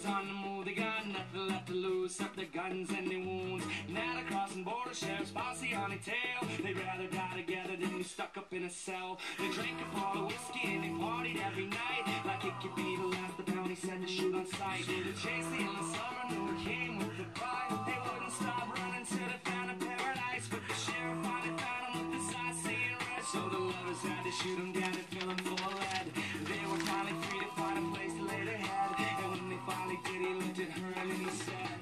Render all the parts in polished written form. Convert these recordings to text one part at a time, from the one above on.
was on the move, they got nothing left to lose except their guns and their wounds. Now they're crossing border, sheriff's posse on their tail. They'd rather die together than be stuck up in a cell. They drank a bottle of whiskey and they partied every night, like it could be the last. The bounty said to shoot on sight. They did chase in the summer, knew it came with the fight. They wouldn't stop running till they found a paradise, but the sheriff finally found them with his eyes seeing red. So the lovers had to shoot him down and fill him full of lead. They were finally free to find a place to lay their head, and when they finally did, he looked at her and he said,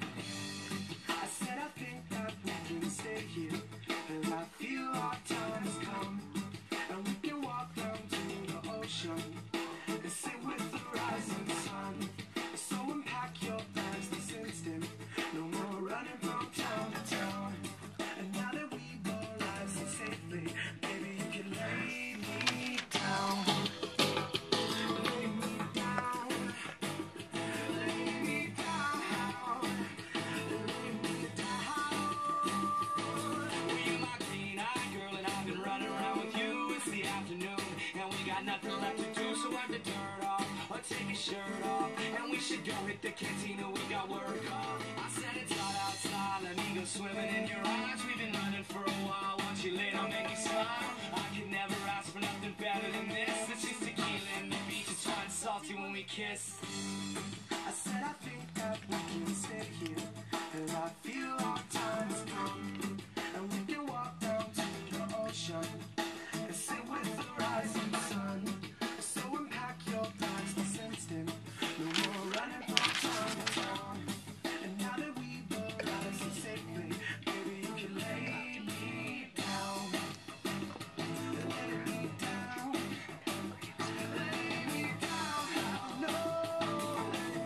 I said I think that we can stay here, and I feel our time has come, and we can walk down to the ocean and sit with the rising sun. So unpack your bags this instant, no more running from town to town. And now that we've arrived so safely, baby, you can lay me down. Lay me down. Lay me down. Lay me down. Well, you're my green-eyed girl, and I've been running around with you. It's the afternoon, and we got nothing left to do, so wipe the dirt off or take your shirt off, and we should go hit the cantina. We got work off. I said it's hot outside, let me go swimming in your eyes. We've been running for a while. Once you lay down, make me smile. I could never ask for nothing better than this. It's just tequila and the beach is fun, salty when we kiss. I said I think that we can stay here, and I feel our time has come, and we can walk down to the ocean and sit with the rising sun. So unpack your bags this instant, no more running from town to town. And now that we've arrived so safely, baby, you can lay me down. Lay me down. Lay me down. No. Lay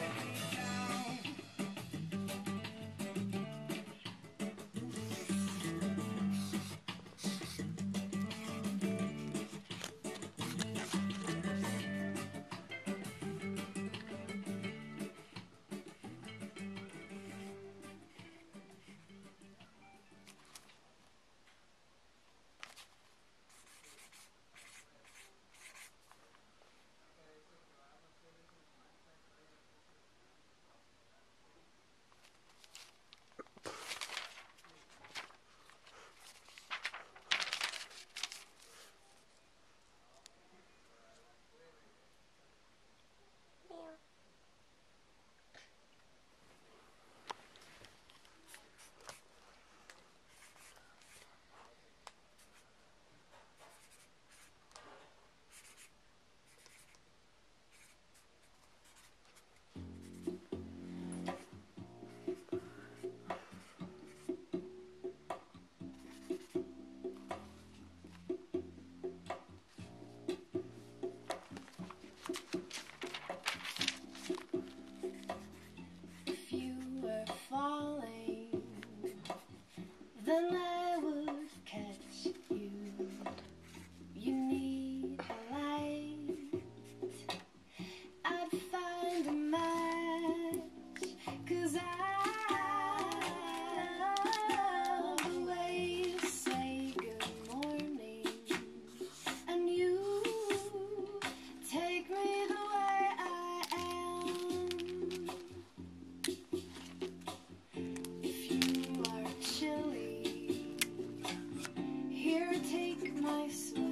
me down. Lay me down. If you were falling, then I would catch you. You need a light, I'd find a match, 'cause I love the way you say good morning, and you take me the way I am. If you are chilly, here, take my sweater.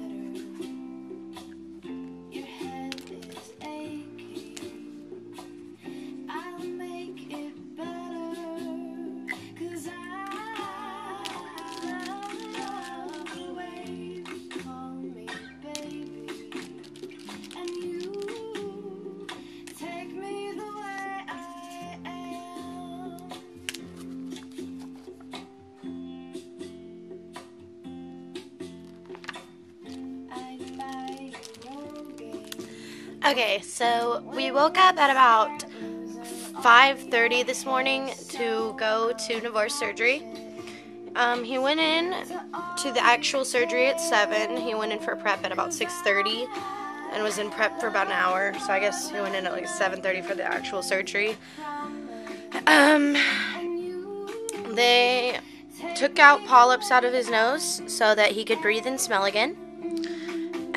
Your head is aching, I'll make it better, 'cause I love the way you call me baby, and you take me the way I am. I'd buy you roll game. Okay, so we woke up at about 5:30 this morning to go to Navarre's surgery. He went in to the actual surgery at 7. He went in for prep at about 6:30 and was in prep for about an hour. So I guess he went in at like 7:30 for the actual surgery. They took out polyps out of his nose so that he could breathe and smell again.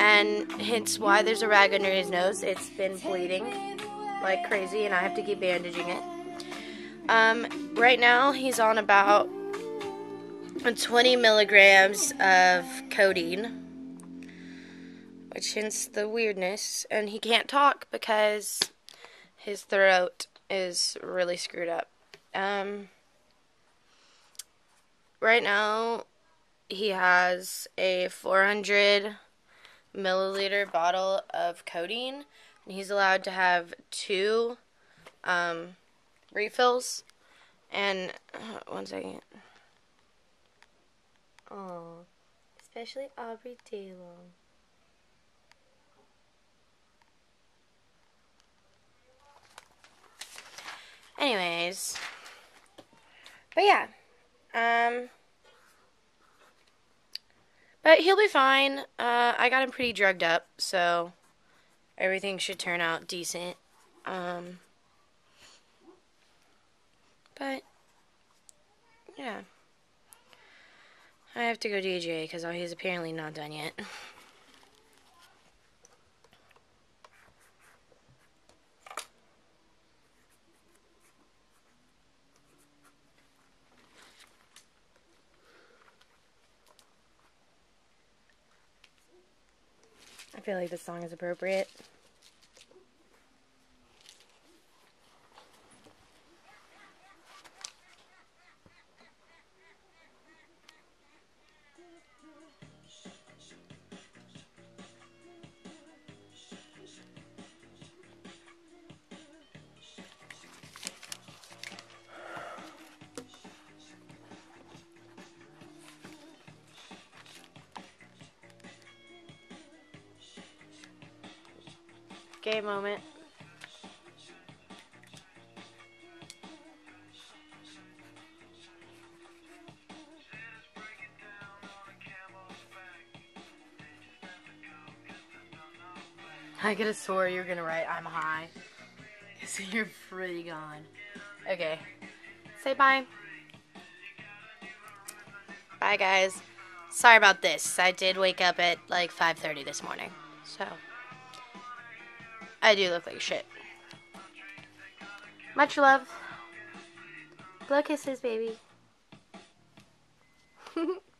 and hence why there's a rag under his nose. It's been bleeding like crazy, and I have to keep bandaging it. Right now, he's on about 20 milligrams of codeine, which hence the weirdness, and he can't talk because his throat is really screwed up. Right now, he has a 400 milliliter bottle of codeine, and he's allowed to have 2 refills. And one second. Oh, especially Aubrey Taylor. Anyways, but yeah, but he'll be fine. I got him pretty drugged up, so everything should turn out decent. But yeah, I have to go DJ because he's apparently not done yet. I feel like this song is appropriate. Gay moment. I could have swore you were gonna write I'm high. So you're pretty gone. Okay. Say bye. Bye, guys. Sorry about this. I did wake up at like 5:30 this morning. So I do look like shit. Much love. Blow kisses, baby.